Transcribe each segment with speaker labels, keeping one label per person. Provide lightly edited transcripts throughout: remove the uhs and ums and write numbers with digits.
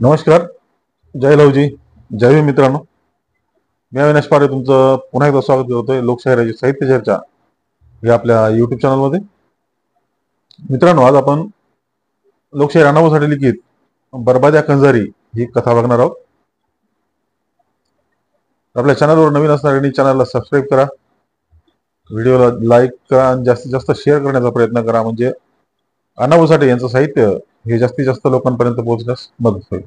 Speaker 1: नमस्कार. जय लवजी. जय भीम मित्रांनो. मी अविनाश पारे तुमचं पुन्हा एकदा स्वागत करतोय लोकशाहीराजी साहित्य चर्चा या आपल्या युट्यूब चॅनलमध्ये. मित्रांनो, आज आपण लोकशाही राणाभाऊसाठी लिखित बरबाद्या कंजारी ही कथा बघणार आहोत. आपल्या चॅनलवर नवीन असणाऱ्यांनी चॅनलला सबस्क्राईब करा, व्हिडिओला लाईक करा आणि जास्तीत जास्त शेअर करण्याचा प्रयत्न करा, म्हणजे अण्णाभाऊ साठे यांचं साहित्य हे जास्तीत जास्त लोकांपर्यंत पोहोचण्यास मदत होईल.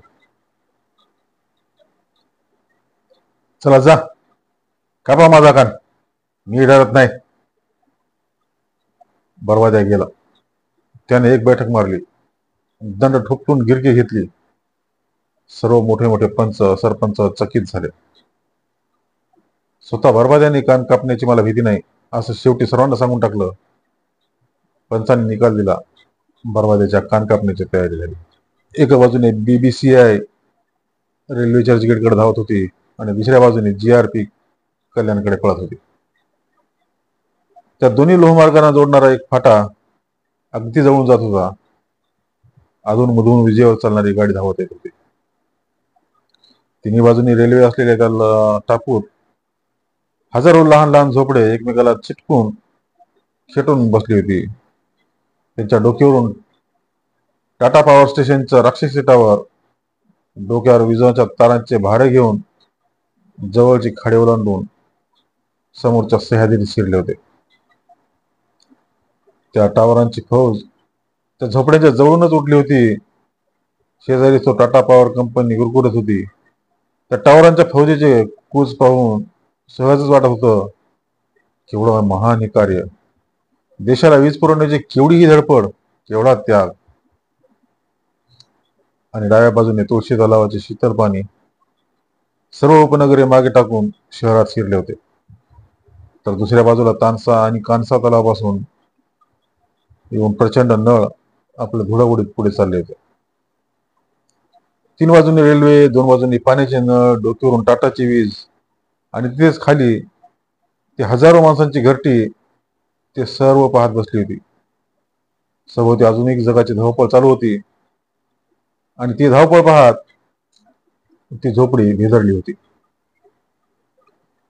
Speaker 1: चला जा, कापा माझा कान, मी डरत नाही. बरबाद्या गेला. त्याने एक बैठक मारली, दंड ठोकून गिरकी घेतली. सर्व मोठे मोठे पंच सरपंच चकित झाले. स्वतः बरबाद्याने कान कापण्याची मला भीती नाही असं शेवटी सर्वांना सांगून टाकलं. पंचांनी निकाल दिला. बरबाद्याच्या कान कापण्याची तयारी झाली. एका बाजूने BBCI रेल्वे चर्चगेटकडे धावत होती आणि दुसऱ्या बाजूने GRP कल्याणकडे पळत होती. त्या दोन्ही लोहमार्गांना जोडणारा एक फाटा अगदी जवळून जात होता. अधून मधून विजेवर चालणारी गाडी धावत येत होती. तिन्ही बाजूनी रेल्वे असलेल्या त्या टापूत हजारो लहान लहान झोपडे एकमेकाला चिटकून खेटून बसली होती. त्यांच्या डोक्यावरून टाटा पॉवर स्टेशनच्या राक्षसी टावर, डोक्यावर विजांच्या तारांचे भारे घेऊन जवळची खाडी ओलांडून समोरच्या सह्याद्री शिरले होते. त्या टावरांची फौज त्या झोपड्याच्या जवळूनच उठली होती. शेजारी तो टाटा पॉवर कंपनी गुरगुरत होती. त्या टावरांच्या फौजेचे कूच पाहून सहजच वाटत होतं, केवढं महान हे कार्य, देशाला वीज पुरवण्याची केवढी ही धडपड, केवढा त्याग. आणि डाव्या बाजूने तुळशी तलावाचे शीतल पाणी सर्व उपनगरे मागे टाकून शहरात शिरले होते. तर दुसऱ्या बाजूला तानसा आणि कानसा तलावापासून येऊन प्रचंड नळ आपल्या धुळागुडीत पुढे चालले होते. तीन बाजूनी रेल्वे, दोन बाजूनी पाण्याचे नळ, डोक्यावरून टाटाची वीज आणि तिथेच खाली ते हजारो माणसांची घरटी ते सर्व पाहत बसली होती. सभोवती अजून एक जगाची धावपळ चालू होती आणि ती धावपळ पाहत ती झोपडी भेदरली होती.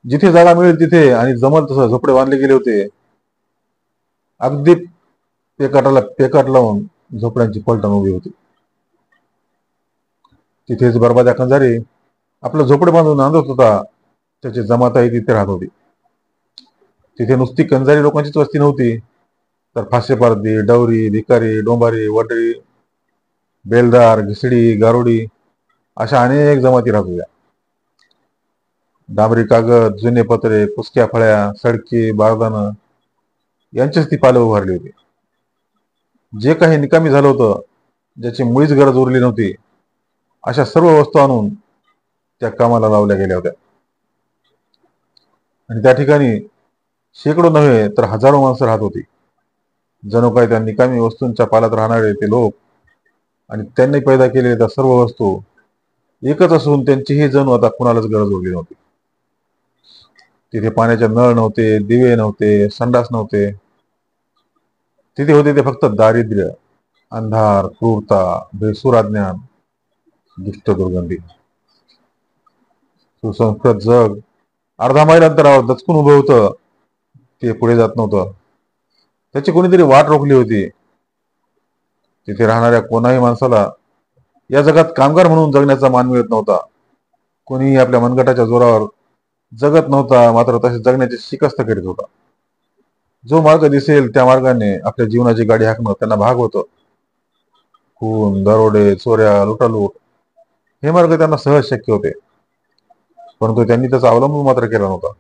Speaker 1: जिथे जागा मिळेल तिथे आणि जमल तसं झोपडे बांधले गेले होते. अगदी पेकाटाला पेकाट लावून झोपड्यांची पलटण उभी होती. तिथेच बरबाद्या कंजारी आपलं झोपडे बांधून नांदत होता. त्याची जमाताही तिथे राहत होती. तिथे नुसती कंजारी लोकांचीच वस्ती नव्हती, तर फासेपारधी, डवरी, भिकारी, डोंबारी, वडरी, बेलदार, घिसडी, गारुडी अशा अनेक जमाती राहत होत्या. डांबरी कागद, जुने पत्रे, कुसक्या फळ्या, सडकी, बारदानं यांचीच ती पाले उभारली होती. जे काही निकामी झालं होतं, ज्याची मुळीच गरज उरली नव्हती, अशा सर्व वस्तू आणून त्या कामाला लावल्या गेल्या होत्या. आणि त्या ठिकाणी शेकडो नव्हे तर हजारो माणसं राहत होती. जणू काय त्या निकामी वस्तूंच्या पालात राहणारे ते लोक आणि त्यांनी पैदा केलेल्या त्या सर्व वस्तू एकच असून त्यांचीही जणू आता कुणालाच गरज उरली नव्हती. तिथे पाण्याचे नळ नव्हते, दिवे नव्हते, संडास नव्हते. तिथे होते ते फक्त दारिद्र्य, अंधार, क्रूरता, बेसूर अज्ञान, दुष्ट दुर्गंधी. सुसंस्कृत जग अर्धा मैल अंतरावर दचकून उभं होतं. ते पुढे जात नव्हतं. त्याची कोणीतरी वाट रोखली होती. तिथे राहणाऱ्या कोणाही माणसाला या जगात कामगार म्हणून जगण्याचा मान मिळत नव्हता. कोणीही आपल्या मनगटाच्या जोरावर जगत नव्हता, मात्र तसे जगण्याची शिकस्त करीत होता. जो मार्ग दिसेल त्या मार्गाने आपल्या जीवनाची गाडी हाकणं त्यांना भाग होतं. खून, दरोडे, चोऱ्या, लुटालूट हे मार्ग त्यांना सहज शक्य होते, परंतु त्यांनी त्याचा अवलंब मात्र केला नव्हता.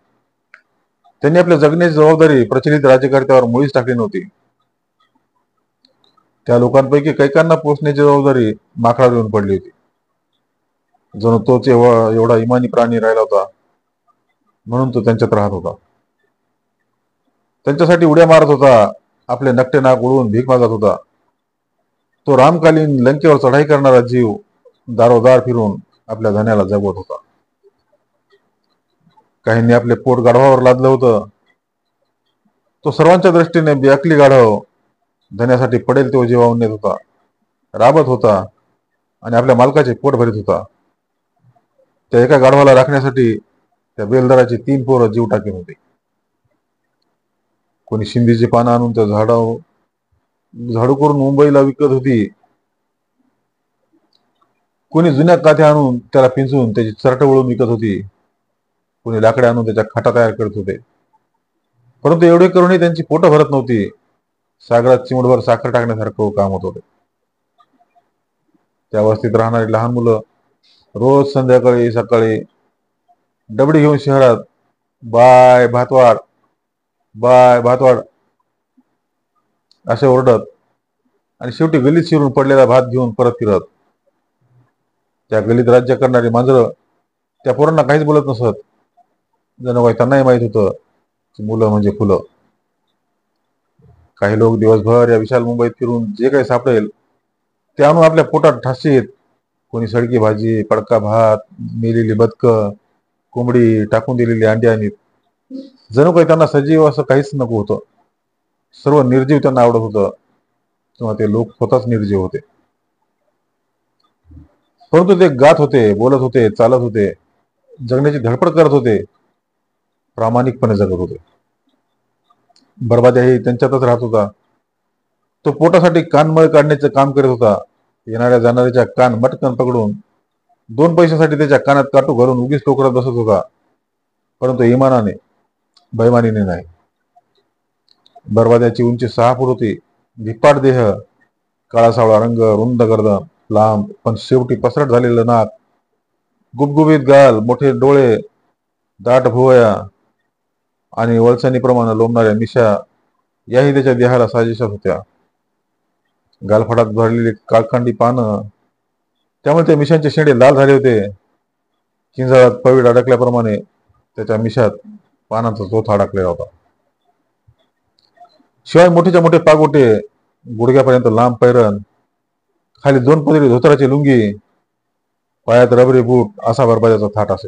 Speaker 1: त्यांनी आपल्या जगण्याची जबाबदारी प्रचलित राज्यकर्त्यावर मुळीच टाकली नव्हती. त्या लोकांपैकी कैकांना पोचण्याची जबाबदारी माकडावर येऊन पडली होती. जणू तोच एवढा इमानी प्राणी राहिला होता, म्हणून तो त्यांच्यात राहत होता. त्यांच्यासाठी उड्या मारत होता, आपले नकटे नाक उडवून भीक मागत होता. तो रामकालीन लंकेवर चढाई करणारा जीव दारोदार फिरून आपल्या धन्याला जगवत होता. काहींनी आपले पोट गाढवावर लादलं होतं. तो सर्वांच्या दृष्टीने बेअक्ली गाढव धन्यासाठी पडेल तो जीवावून नेत होता, राबत होता. आणि आपल्या मालकाचे पोट भरीत होता. त्या एका गाढवाला राखण्यासाठी त्या बेलदाराची 3 पोरं जीव टाकीत होते. कोणी शिंदीची पानं आणून त्या झाडू करून मुंबईला विकत होती. कोणी जुन्या काथ्या आणून त्याला पिंजून त्याची चरट वळून विकत होती. कोणी लाकडे आणून त्याच्या खाटा तयार करत होते. परंतु एवढे करूनही त्यांची पोटं भरत नव्हती. सागरात चिमूटभर साखर टाकण्यासारखं काम होत होते. त्या वस्तीत राहणारी लहान मुलं रोज संध्याकाळी सकाळी डबडी घेऊन शहरात बाय भातवाड, बाय भातवाड असे ओरडत आणि शेवटी गलीत शिरून पडलेला भात घेऊन परत फिरत. त्या गलीत राज्य करणारी मांजरं त्या पोरांना काहीच बोलत नसत. जणू काही त्यांनाही माहित होतं की मुलं म्हणजे फुलं. काही लोक दिवसभर या विशाल मुंबईत फिरून जे काही सापडेल ते आणून आपल्या पोटात ठाशीत. कोणी सडकी भाजी, पडका भात, मेलेली बदक, कोंबडी, टाकून दिलेली अंडी आणीत. जणू काही त्यांना सजीव असं काहीच नको होतं. सर्व निर्जीव त्यांना आवडत होतं, किंवा ते लोक स्वतःच निर्जीव होते. परंतु ते गात होते, बोलत होते, चालत होते, जगण्याची धडपड करत होते, प्रामाणिकपणे जगत होते. बरबाद्याही त्यांच्यातच राहत होता. तो पोटासाठी कानमळ काढण्याचं काम करत होता. येणाऱ्या जाणाऱ्याच्या कान मटकन पकडून 2 पैशासाठी त्याच्या कानात काटू घालून उगीच टोकरत बसत होता. परंतु इमानाने, बैमानीने नाही. बरबाद्याची उंची 6 फूट होती. धिप्पाड देह, काळा सावळा रंग, रुंद गर्दन, लांब पण शेवटी पसरट झालेलं नाक, गुबगुबीत गाल, मोठे डोळे, दाट भुवया आणि वळसणीप्रमाणे लोंबणाऱ्या मिशा याही त्याच्या देहाला साजेशाच होत्या. गालफाटात भरलेली काळखांडी पानं, त्यामुळे त्या मिशांचे शेंडे लाल झाले होते. किंजळात पवीड अडकल्याप्रमाणे त्याच्या मिशात पानांचा चोथा अडकलेला होता. शिवाय मोठेच्या मोठे पागोटे, गुडघ्यापर्यंत लांब पैरण, खाली 2 पदरी धोतराची लुंगी, पायात रबरी बूट असा बरबाद्याचा थाट असे.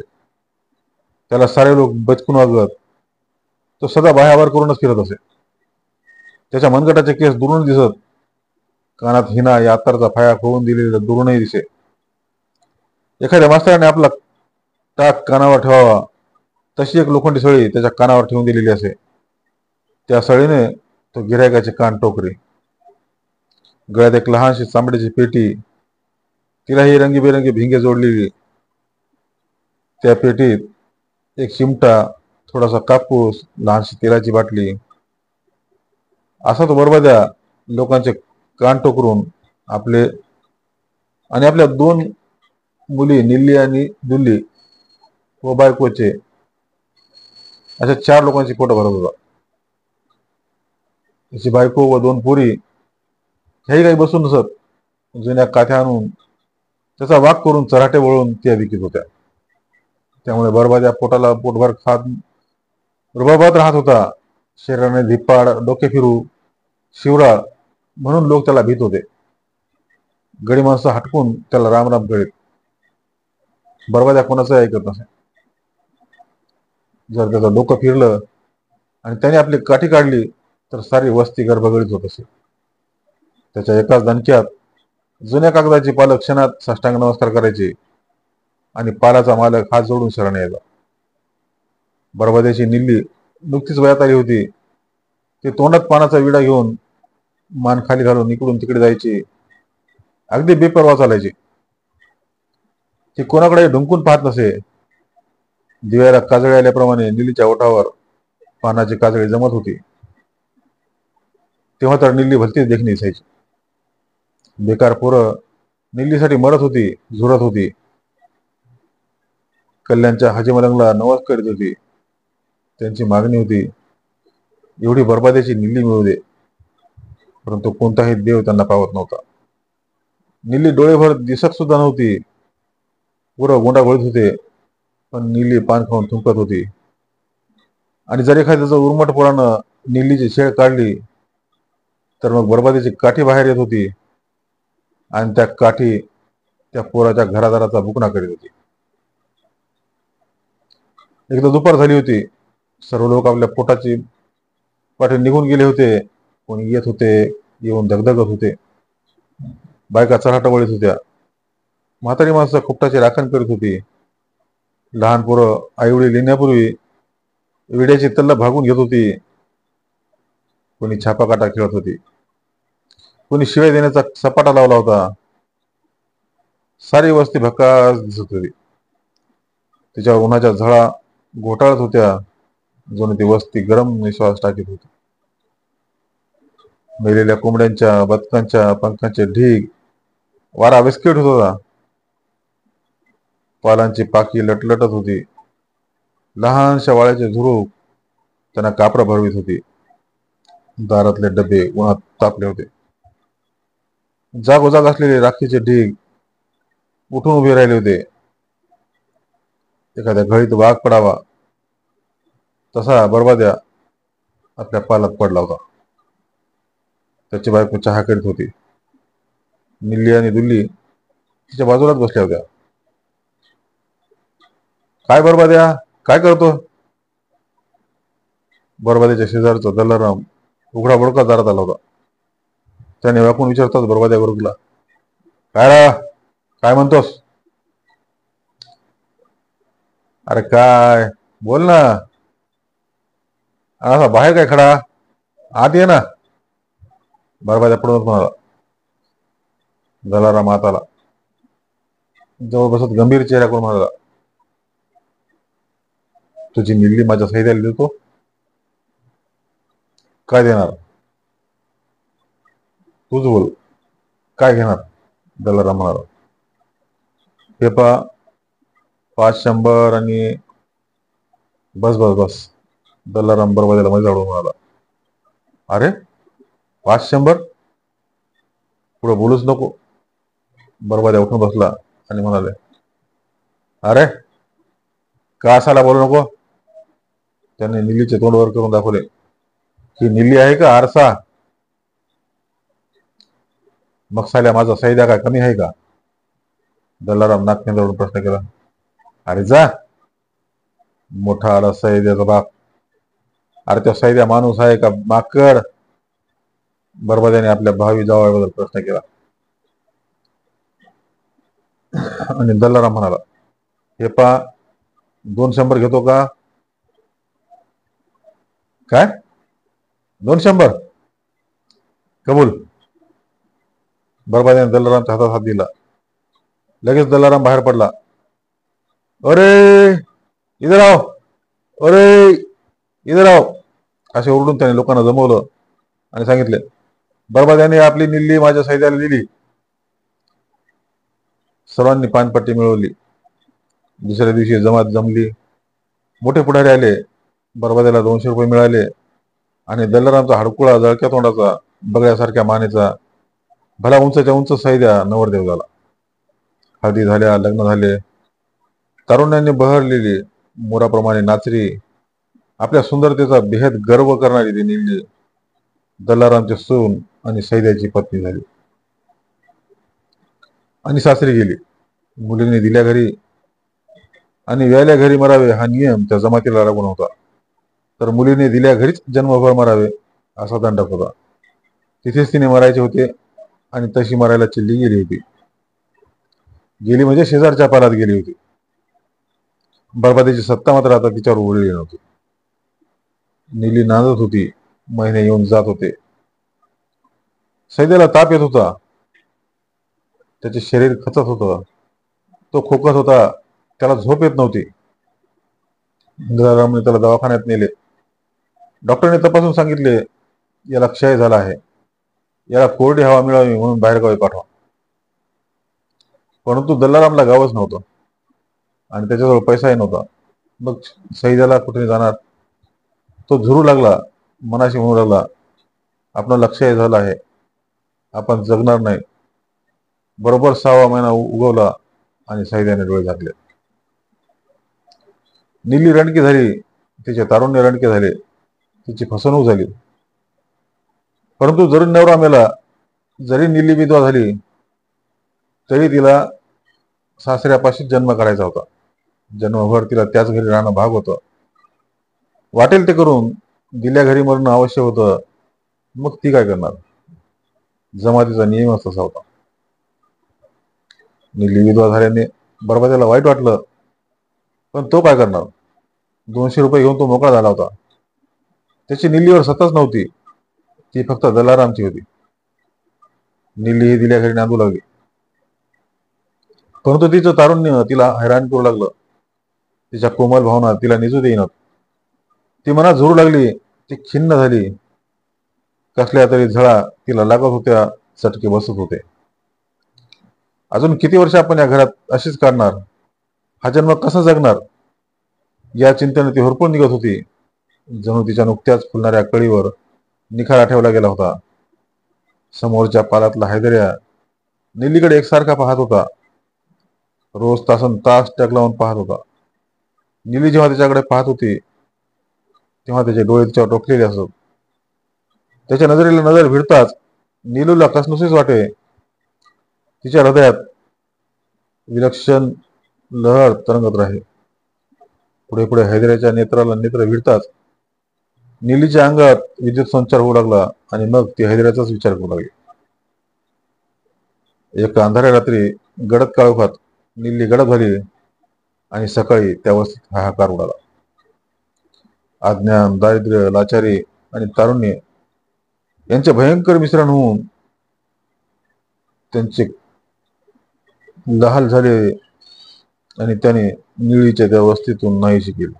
Speaker 1: त्याला सारे लोक बचकून वागत. तो सदा बाह्यावर करूनच फिरत असे. त्याच्या मनगटाचे केस दुरून दिसत. कानात हिना या अत्तरचा फाया खोवून दिलेला दुरूनही दिसे. एखाद्या मास्तराने आपला टाक कानावर ठेवावा तशी एक लोखंडी सळी त्याच्या कानावर ठेवून दिलेली असे. त्या सळीने तो गिऱ्हाईकाचे कान टोकरी. गळ्यात एक लहानशी चांबड्याची पेटी, तिलाही रंगीबेरंगी भिंगे जोडलेली. त्या पेटीत एक चिमटा, थोडासा कापूस, लहानशी तेलाची बाटली. असा तो बरबाद्या लोकांचे कान टोकरून आपल्या 2 मुली निल्ली आणि दुल्ली व बायकोचे अशा 4 लोकांची पोट भरत होता. त्याची बायको व 2 पोरी ह्याही काही बसून नसत. जुन्या काथ्या आणून त्याचा वाक करून चराटे वळून त्या विकीत होत्या. त्यामुळे बरबाद्या पोटाला पोटभर खात रुबाबात राहत होता. शरीराने धिप्पाड, डोके फिरू, शिवराळ म्हणून लोक त्याला भीत होते. गडी माणसं हटकून त्याला रामराम करीत. बरबाद्या कोणाचंही ऐकत नसे. जर त्याचं डोकं फिरलं आणि त्याने आपली काठी काढली तर सारी वस्ती गर्भगडीत होत असे. त्याच्या एकाच दणक्यात जुन्या कागदाची पालक क्षणात साष्टांग नमस्कार करायचे आणि पालाचा मालक हात जोडून शरण यायचा. बरबाद्याची निल्ली नुकतीच वयात आली होती. ते तोंडात पानाचा विडा घेऊन मान खाली घालून इकडून तिकडे जायची. अगदी बेपरवा चालायची. ती कोणाकडे ढुंकून पाहत नसे. दिव्याला काजळे आल्याप्रमाणे निल्लीच्या ओठावर पानाची काजळी जमत होती. तेव्हा तर निल्ली भलतीच देखणी दिसायची. बेकार पोरं निल्लीसाठी मरत होती, झुरत होती. कल्याणच्या हाजी मलंगला नवस करीत होती. त्यांची मागणी होती, एवढी बरबाद्याची निल्ली मिळू दे. परंतु कोणताही देव त्यांना पावत नव्हता. निल्ली डोळेभर दिसत सुद्धा नव्हती. पोरं गोंडागोळीत होते, पण निल्ली पान खाऊन थुंकत होती. आणि जर एखाद्याचं उर्मट पोरानं निल्लीची छेड काढली तर मग बरबादीची काठी बाहेर येत होती आणि त्या काठी त्या पोराच्या घरादाराचा बुकणा करीत होती. एकदा दुपार झाली होती. सर्व लोक आपल्या पोटाची पाठी निघून गेले होते. कोणी येत होते, येऊन धगधगत होते. बायका चराटा वळीत होत्या. म्हातारी माणसं खुपटाची राखण करीत होती. लहान पोरं आईवडील येण्यापूर्वी विड्याची तल्ल भागून घेत होती. कोणी छापाकाटा खेळत होती, कोणी शिवाय देण्याचा सपाटा लावला होता. सारी वस्ती भकास दिसत होती. तिच्यावर उन्हाच्या झळा घोटाळत होत्या. जणू ती वस्ती गरम निश्वास टाकीत होती. मेलेल्या कोंबड्यांच्या बदकांच्या पंखांचे ढीग वारा विस्कळीत होता. पालांची पाकी लटलटत होती. लहानशा वाळ्याचे झुरूप त्यांना कापरा भरवीत होती. दारातले डबे उन्हात तापले होते. जागोजाग असलेले राखीचे ढीग उठून उभे राहिले होते. एखाद्या घळीत वाघ पडावा तसा बरबाद्या आपल्या पालात पडला होता. त्याची बायको चहा करीत होती. निल्ली आणि दुल्ली तिच्या बाजूलाच बसल्या होत्या. काय बरबाद्या, काय करतो? बरबाद्याच्या शेजारचा दल्लाराम उघडा बडका दारात आला होता. त्याने वाकून विचारताच बरबाद्या गुरगला, काय रा, काय म्हणतोस? अरे काय, बोल ना. असा बाहेर काय खडा, आत ये ना. बरबाद्या पडूनच म्हणाला. दलाराम आत आला. जवळ बसत गंभीर चेहरा करून म्हणाला, तुझी निल्ली माझ्या सैद्याला देतो. काय देणार? तूच बोल, काय घेणार? दलाराम म्हणाला. हे पा 500 आणि बस बस बस. दलाराम बरबाद्याला मध्ये जाडून म्हणाला. अरे 500? पुढे बोलूच नको. बरबाद्या उठून बसला आणि म्हणाले, अरे का असाला बोलू नको? त्याने निल्लीचे तोंड वर करून दाखवले. ही निल्ली आहे का आरसा? मग साल्या माझा सैद्या काय कमी आहे का? दलाराम नाक केंद्रावरून प्रश्न केला. अरे जा. मोठा आला सैद्याचा बाप. अरे त्या सैद्या माणूस आहे का माकड? बरबाद्याने आपल्या भावी जावयाबद्दल प्रश्न केला. आणि दलाराम म्हणाला, हे पा 200 घेतो का? काय 200? कबूल. बरबाद्याने दलारामच्या हातात हात दिला. लगेच दलाराम बाहेर पडला. अरे इधर आओ, अरे इधर आओ असे ओरडून त्याने लोकांना जमवलं आणि सांगितले, बरबाद्याने आपली निल्ली माझ्या सैद्याला दिली. सर्वांनी पानपट्टी मिळवली. दुसऱ्या दिवशी जमात जमली. मोठे पुढारी आले. बरबाद्याला 200 रुपये मिळाले आणि दलारामचा हडकुळा जळक्या तोंडाचा बगड्यासारख्या मानेचा भला उंचच्या उंच सैद्या नवरदेव झाला. हळदी झाल्या, लग्न झाले. तारुण्याने बहरलेली मोराप्रमाणे नाचरी, आपल्या सुंदरतेचा बेहद गर्व करणारी ती निल्ली दलारामचे सून आणि सैद्याची पत्नी झाली आणि सासरी गेली. मुलीने दिल्या घरी आणि व्यायल्या घरी मरावे हा नियम त्या जमातीला लागून होता. तर मुलीने दिल्या घरीच जन्मभर मरावे असा दंडक होता. तिथेच तिने मरायचे होते आणि तशी मरायला चिल्ली गेली होती. गेली म्हणजे शेजारच्या पालात गेली होती. बरबादीची सत्ता मात्र आता तिच्यावर उरलेली नव्हती. निली नांदत होती. महिने येऊन जात होते. सैद्याला ताप येत होता. त्याचे शरीर खचत होतं. तो खोकत होता. त्याला झोप येत नव्हती. दलारामने त्याला दवाखान्यात नेले. डॉक्टरने तपासून सांगितले, याला क्षय झाला आहे. याला कोरडी हवा मिळावी म्हणून बाहेरगावी पाठवा. परंतु दलारामला गावच नव्हतं आणि त्याच्याजवळ पैसाही नव्हता. मग सैद्याला कुठे जाणार? तो झुरू लागला. मनाशी म्हणू लागला, आपलं लक्षही झालं आहे, आपण जगणार नाही. बरोबर 6वा महिना उगवला आणि सैद्याने डोळे झाकले. निली रणकी झाली. तिचे तारुण्य रणके झाले. तिची फसवणूक झाली. परंतु जरी नवरा मेला, जरी निली विधवा झाली, तरी तिला सासऱ्यापाशीच जन्म करायचा होता. जन्मभर तिला त्याच घरी राहणं भाग होतं. वाटेल ते करून दिल्या घरी मरणं अवश्य होतं. मग ती काय करणार? जमातीचा नियमच तसा होता. निल्ली विधवा झाल्याने बरबाद्याला वाईट वाटलं, पण तो काय करणार. 200 रुपये घेऊन तो मोकळा झाला होता. त्याची निल्लीवर सत्ताच नव्हती, ती फक्त दलारामची होती. निल्ली ही दिल्या घरी नांदू लागली, परंतु तिचं तारुण्य तिला हैराण करू लागलं. तिच्या कोमल भावना तिला निजू देईनात. ती मनात झोरू लागली, ती खिन्न झाली. कसल्या तरी झळा तिला लागत होत्या, चटके बसत होते. अजून किती वर्ष आपण या घरात अशीच काढणार, हा जन्म कसा जगणार, या चिंतेने ती होरपळून निघत होती. जणू तिच्या नुकत्याच फुलणाऱ्या कळीवर निखारा ठेवला गेला होता. समोरच्या पालातला हैदर्या निल्लीकडे एकसारखा पाहत होता. रोज तासन तास टक लावून पाहत होता. निल्ली जेव्हा त्याच्याकडे पाहत होती, तेव्हा त्याचे डोळे तिच्यावर टोकलेले असत. त्याच्या नजरेला नजर भिडताच नीलूला कसनुसीच वाटे. तिच्या हृदयात विलक्षण लहर तरंगत राहे. पुढे पुढे हैदराच्या नेत्राला नेत्र भिडताच निल्लीच्या अंगात विद्युत संचार होऊ लागला आणि मग ती हैदराचाच विचार करू लागली. एका अंधाऱ्या रात्री गडद काळोखात निल्ली गडद झाली आणि सकाळी त्या वस्तीत हाहाकार उडाला. अज्ञान, दारिद्र्य, लाचारी आणि तारुण्य यांचे भयंकर मिश्रण होऊन त्यांचे लहाल झाले आणि त्याने निळीच्या त्या वस्तीतून नाहीशी केली.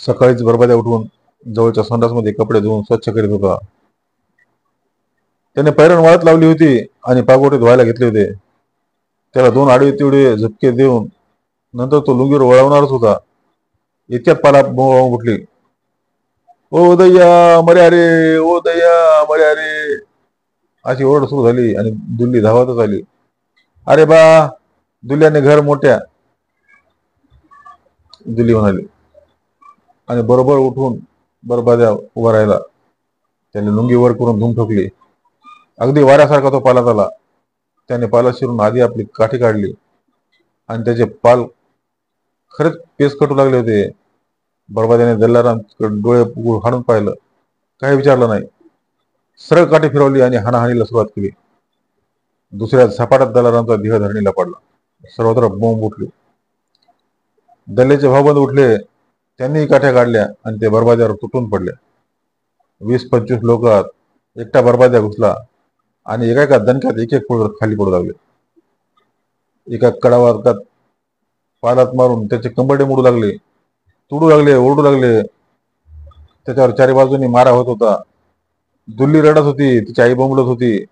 Speaker 1: सकाळीच बरबाद्या उठून जवळच्या संडासमध्ये कपडे धुवून स्वच्छ करीत होता. त्याने पैरण वाळत लावली होती आणि पागोटे धुवायला घेतले होते. त्याला 2 आडवे तिवडे झटके देऊन नंतर तो लुंगीवर वळवणारच होता. इतक्यात पाला बोंबाबोंब उठली. ओ दैया मर्या रे, ओ दैया मर्या रे, अशी ओरड सुरू झाली आणि दुल्ली धावतच आली. अरे बा, दुल्ल्याने घर मोठ्या, दुल्ली म्हणाली आणि बरोबर उठून बरबाद्या उभा राहिला. त्याने लुंगी वर करून धूम ठोकली. अगदी वाऱ्यासारखा तो पालात आला. त्याने पाला शिरून आधी आपली काठी काढली आणि त्याचे पाल खरेच पेस कटू लागले होते. बरबाद्याने दल्लाराम डोळे हाणून पाहिलं, काही विचारलं नाही. सरळ काठी फिरवली आणि हाणाहाणीला सुरुवात केली. दुसऱ्या झपाट्यात दलारामचा देह धरणीला पडला. सर्वत्र बोंब उठली. दल्ल्याचे भाऊबंद उठले. त्यांनीही काठ्या काढल्या आणि ते बरबाद्यावर तुटून पडले. 20-25 लोकात एकटा बरबाद्या घुसला आणि एका दणक्यात एक खाली पडू लागले. एका कडावात पालात मारून त्याचे कंबरडे मोडू लागले, तुडू लागले, ओरडू लागले. त्याच्यावर चारी बाजूनी मारा होत होता. दुल्ली रडत होती, तिची आई बोंबलत होती.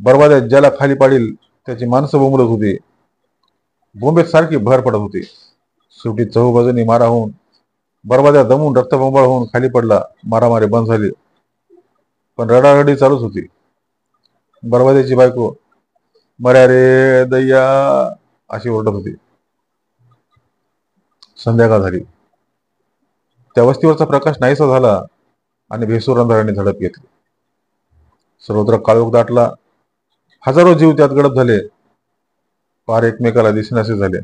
Speaker 1: बरबाद्या ज्याला खाली पाडील त्याची माणसं बोंबलत होती. बोंबेत सारखी भर पडत होती. शेवटी चहूबाजूनी मारा होऊन बरबाद्या दमून रक्तबंबाळ होऊन खाली पडला. मारामारी बंद झाली, पण रडारडी चालूच होती. बरबाद्याची बायको मर्या रे दैया अशी ओरडत होती. संध्याकाळ झाली. त्या वस्तीवरचा प्रकाश नाहीसा झाला आणि भेसूर अंधाराने झडप घेतली. सर्वत्र काळोख दाटला. हजारो जीव त्यात गडप झाले. पार एकमेकाला दिसण्याचे झाले.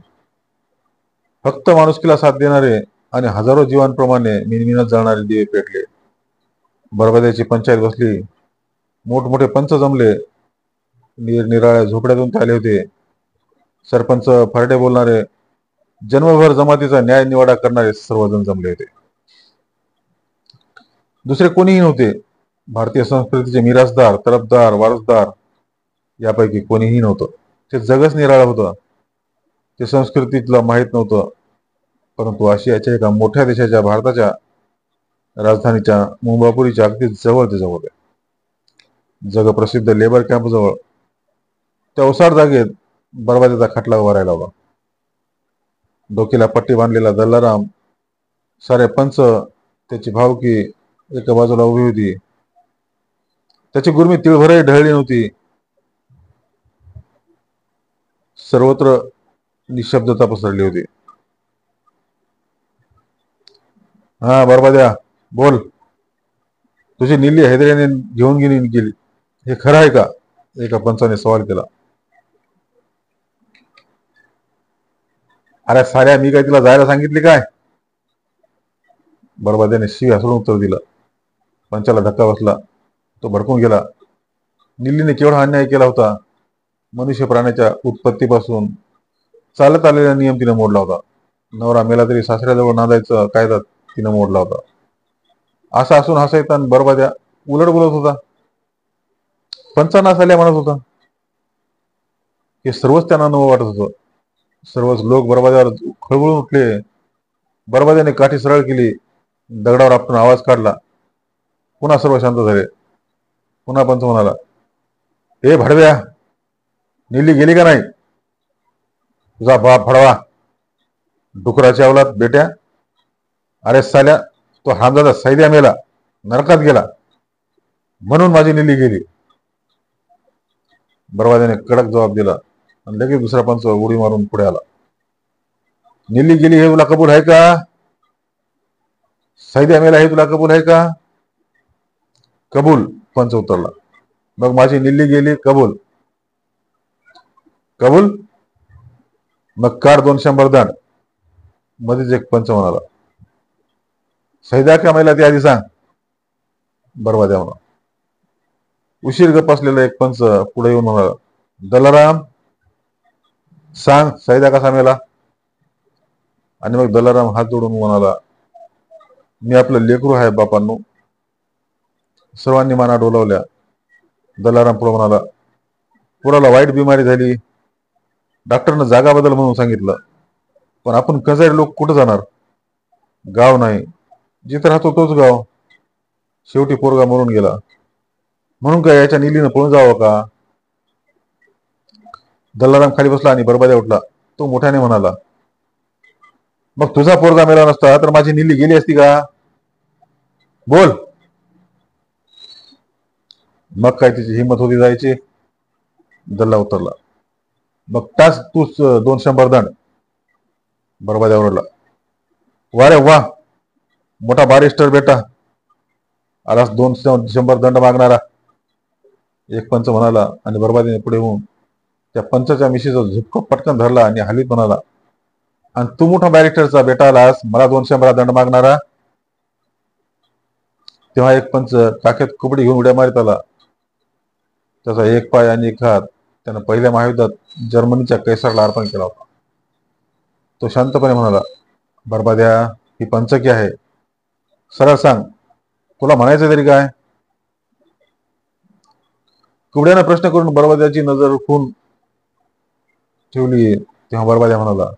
Speaker 1: फक्त माणुसकीला साथ देणारे आणि हजारो जीवांप्रमाणे मिनमिनत जळणारे दिवे पेटले. बरबाद्याची पंचायत बसली. मोठमोठे पंच जमले. निरनिराळ्या झोपड्यातून ते आले होते. सरपंच, फरडे बोलणारे, जन्मभर जमातीचा न्याय निवाडा करणारे सर्वजण जमले होते. दुसरे कोणीही नव्हते. भारतीय संस्कृतीचे मिरासदार, तरफदार, वारसदार यापैकी कोणीही नव्हतं. ते जगच निराळं होतं. ते संस्कृतीतलं माहीत नव्हतं. परंतु आशियाच्या एका मोठ्या देशाच्या, भारताच्या राजधानीच्या मुंबापुरीच्या अगदी जवळ ते जवळ होते. जगप्रसिद्ध लेबर कॅम्प जवळ त्या ओसाड जागेत बरबाद्याचा खटला उभा राहिला होता. डोकीला पट्टी बांधलेला दल्लाराम, सारे पंच, त्याची भावकी एका बाजूला उभी होती. त्याची गुरमी तिळभरही ढळली नव्हती. सर्वत्र निशब्दता पसरली होती. हा बरबाद्या, बोल. तुझी निल्ली हैदर्याने घेऊन गेली, हे खरं आहे का? एका पंचाने सवाल केला. अरे साऱ्या, मी काय तिला जायला सांगितले काय? बरबाद्याने शिवी हसून उत्तर दिलं. पंचाला धक्का बसला. तो भडकून गेला. निल्लीने केवढा अन्याय केला होता. मनुष्य प्राण्याच्या उत्पत्तीपासून चालत आलेला नियम तिने मोडला होता. नवरा मेला तरी सासऱ्याजवळ नांदायचा कायदा तिने मोडला होता. असा असून हा सैतान बरबाद्या उलट बोलत होता, पंचानास आल्या म्हणत होता. हे सर्वच त्यांना नवं वाटत होतं. सर्वच लोक बरबाद्यावर खळबळून उठले. बरबाद्याने काठी सरळ केली, दगडावर आपटून आवाज काढला. पुन्हा सर्व शांत झाले. पुन्हा पंच म्हणाला, हे भडव्या, नीली गेली का नाही? तुझा बाप भडवा, डुकराच्या अवलात बेट्या. अरे साल्या, तो हांजाचा सैद्या मेला, नरकात गेला, म्हणून माझी नीली गेली. बरबाद्याने कडक जबाब दिला आणि लगेच दुसरा पंच उडी मारून पुढे आला. नीली गेली हे तुला कबूल आहे का? सैद्या मेला हे तुला कबूल आहे का? कबूल, पंच उतरला. मग माझी निल्ली गेली, कबूल. कबूल, मग काढ 200 दंड. मध्येच एक पंच म्हणाला, सैद्या का मेला ते आधी सांग. बरबाद्या म्हणा. उशीर गप असलेला एक पंच पुढे येऊन म्हणाला, दलाराम, सांग सैद्या कसा मेला? आणि मग दलाराम हात जोडून म्हणाला, मी आपलं लेकरू आहे बापांनो. सर्वांनी माना डोलावल्या. दलाराम पुढे म्हणाला, पोराला वाईट बिमारी झाली, डॉक्टरनं जागा बदल म्हणून सांगितलं, पण आपण कजारी लोक कुठं जाणार? गाव नाही, जिथे राहतो तोच गाव. शेवटी पोरगा मरून गेला, म्हणून काय याच्या नीलीनं पळून जावं का? दलाराम खाली बसला आणि बरबाद्या उठला. तो मोठ्याने म्हणाला, मग तुझा पोरगा मेला नसता तर माझी नीली गेली असती का? बोल. मग काय तिची हिंमत होती जायची? दल्ला उतरला. मग तास तूच 200 दंड. बरबाद्या ओरडला, वा रे वा, मोठा बारिस्टर बेटा, आलास 200 दंड मागणारा. एक पंच म्हणाला आणि बरबादीने पुढे होऊन त्या पंचाच्या मिशीचा झुपक पटकन धरला आणि हल्लीत म्हणाला, आणि तू मोठा बॅरिस्टरचा बेटा आलास मला 200 दंड मागणारा? तेव्हा एक पंच टाक्यात कुबडी घेऊन उड्या मारित आला. त्याचा एक पाय आणि एक हात त्यानं पहिल्या महायुद्धात जर्मनीच्या कैसरला अर्पण केला होता. तो शांतपणे म्हणाला, बरबाद्या, ही पंचकी आहे, सरळ सांग, तुला म्हणायचं तरी काय? कुबड्यानं प्रश्न करून बरबाद्याची नजर रोखून ठेवली. तेव्हा बरबाद्या म्हणाला,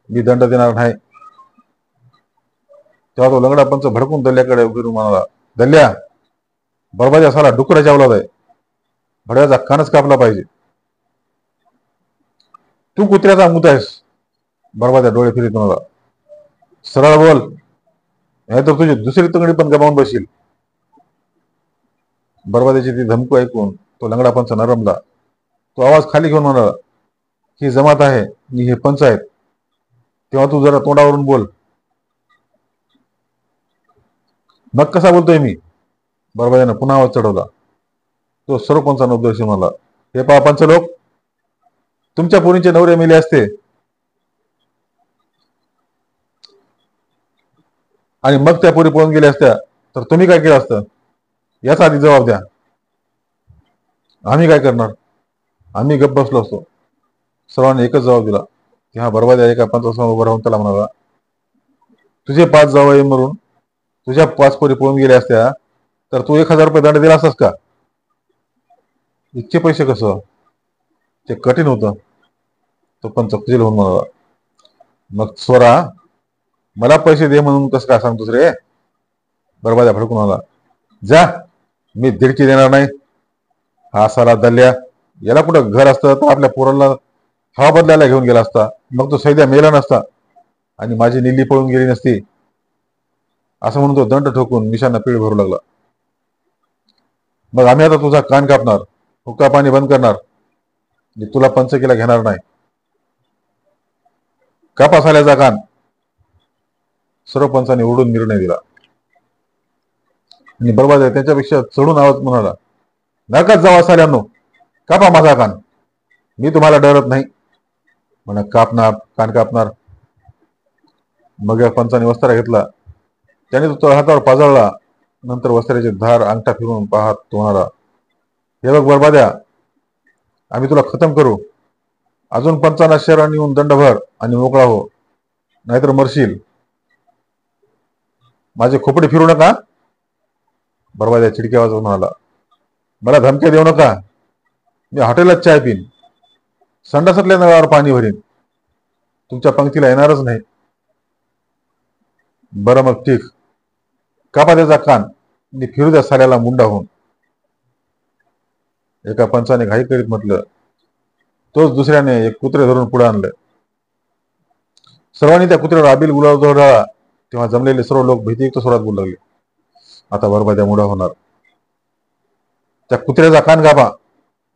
Speaker 1: मी दंड देणार नाही. तेव्हा तो लंगडा पंच भडकून दल्याकडे फिरून म्हणाला, दल्या, बरबाद्या साला डुकराच्या अवलाद आहे, भडव्याचा कानच कापला पाहिजे. तू कुत्र्याचा मूत आहेस. बरबाद्या डोळे फिरीत म्हणाला, सरळ बोल, नाही तर तुझी दुसरी तंगडी पण गमावून बसशील. बरबाद्याची ती धमकी ऐकून तो लंगडा पंच नरमला. तो आवाज खाली घेऊन म्हणाला, ही जमात आहे, मी हे पंच आहेत, तेव्हा तू जरा तोंडावरून बोल. मग कसा बोलतोय मी? बरबाद्यानं पुन्हा आवाज चढवला. तो सर्व पंचांना उद्देश म्हणाला, हे पहा पंच लोक, तुमच्या पोरींचे नवरे मेले असते आणि मग त्या पोरी पळून गेल्या असत्या तर तुम्ही काय केलं असतं? याचा आधी जबाब द्या. आम्ही काय करणार? आम्ही गप्प बसलो असतो. सर्वांनी एकच जबाब दिला. तेव्हा बरबाद्या एका पंचासमोर उभं राहून त्याला म्हणाला, तुझे 5 जावई मरून तुझ्या 5 पोरी पळून गेल्या असत्या तर तू 1000 रुपये दंड दिला असतास का? इतके पैसे कसं? ते कठीण होतं. तो पंच फजील होऊन म्हणाला, मग स्वरा, मला पैसे दे म्हणून कसं काय सांगतोस रे? बरबाद्या भडकून आला, जा, मी दिडकी देणार नाही. हा साला दल्या, याला कुठं घर असतं तर आपल्या पोराला हवा बदलायला घेऊन गेला असता, मग तो सैद्या मेला नसता आणि माझी निल्ली पळून गेली नसती. असं म्हणून तो दंड ठोकून मिशांना पीळ भरू लागला. मग आम्ही आता तुझा कान कापणार, हुक्का पाणी बंद करणार, तुला पंचकीला घेणार नाही. कापा साल्याचा कान. सर्व पंचांनी ओरडून निर्णय दिला. आणि बरबाद्या त्याच्यापेक्षा चढून आवाज म्हणाला, नरकात जावा साल्यांनो, कापा माझा कान, मी तुम्हाला डरत नाही. म्हणा कापणार, कान कापणार. मग या पंचाने वस्त्रा घेतला. त्याने तो हातावर पाजळला. नंतर वस्त्र्याची धार अंगठा फिरून पाहत तो म्हणाला, हे बघ बरबाद्या, आम्ही तुला खतम करू. अजून 50 शहरांनी येऊन दंड भर आणि मोकळा हो, नाहीतर मरशील. माझे खोपडे फिरू नका. बरबाद्या चिडक्या आवाजात म्हणाला. मला धमक्या देऊ नका. मी हॉटेलात चाय पिन, संडासातल्या नळावर पाणी भरीन, तुमच्या पंक्तीला येणारच नाही. बरं मग ठीक, कापा त्याचा कान आणि फिरू द्या साल्याला मुंडा होऊन. एका पंचाने घाई करीत म्हटलं. तोच दुसऱ्याने एक कुत्रे धरून पुढे आणलं. सर्वांनी त्या कुत्र्यावर आबिल गुलाब उधळला. तेव्हा जमलेले सर्व लोक भीतीयुक्त स्वरात बोलू लागले. आता बरबाद्या मुडा होणार. त्या कुत्र्याचा कान कापा,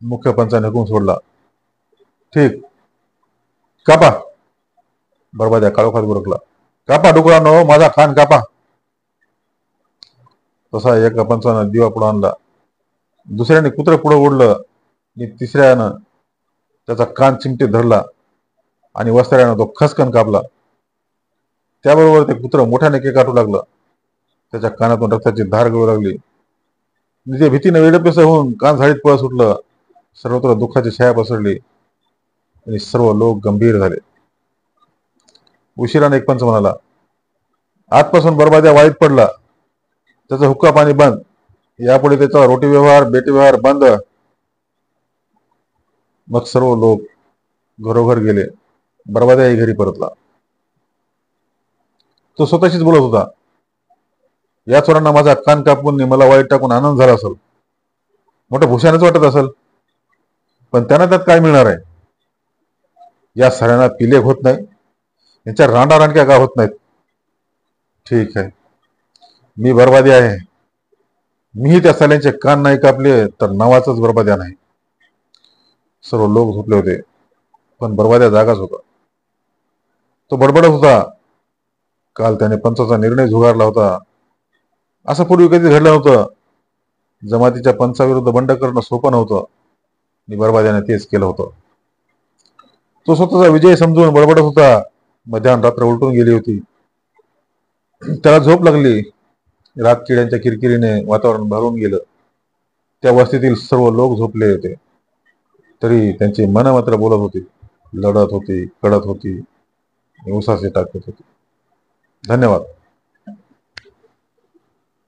Speaker 1: मुख्य पंचाने हुकूम सोडला. ठीक, कापा. बरबाद्या काळोखात गुरकला. कापा डुकरांनो, माझा कान कापा. तसा एका पंचानं दिवा पुढे आणला. दुसऱ्याने कुत्रे पुढे ओढलं आणि तिसऱ्यानं त्याचा कान चिमटीत धरला आणि वस्त्रानं तो खसकन कापला. त्याबरोबर ते कुत्रं मोठ्याने केकाटू लागलं. त्याच्या कानातून रक्ताची धार गळू लागली. निजे भीतीने वेडपेस होऊन कान झाडीत पळ सुटलं. सर्वत्र दुःखाची छाया पसरली आणि सर्व लोक गंभीर झाले. उशिराने एक पंच म्हणाला. आजपासून बरबाद्या वाईट पडला. त्याचा हुक्का पाणी बंद. यापुढे त्याचा रोटी व्यवहार बेटी व्यवहार बंद. मग सर्व लोक घरोघर गेले. बरबाद्याही घरी परतला. तो स्वतःशीच बोलत होता. या चोरांना माझा कान कापून मला वाईट टाकून आनंद झाला असेल, मोठं भूषणच वाटत असेल, पण त्यांना त्यात काय मिळणार आहे? या सगळ्यांना पिले होत नाही, यांच्या रांडा रांडक्या का होत नाहीत. ठीक आहे, मी बरबादी आहे. मीही त्या साल्यांचे कान नाही कापले तर नावाचंच बरबाद्या नाही. सर्व लोक झोपले होते, पण बरबाद्या जागाच होता. तो बडबडत होता. काल त्याने पंचाचा निर्णय झुगारला होता. असं पूर्वी कधी घडलं नव्हतं. जमातीच्या पंचाविरुद्ध बंड करणं सोपं नव्हतं आणि बरबाद्याने तेच केलं होतं. तो स्वतःचा विजय समजून बडबडत होता. मध्यान रात्र उलटून गेली होती. त्याला झोप लागली. रात किड्यांच्या किरकिरीने वातावरण भरून गेलं. त्या वस्तीतील सर्व लोक झोपले होते, तरी त्यांची मन मात्र बोलत होती, लढत होती, कडत होती, उसासे टाकत होती. धन्यवाद.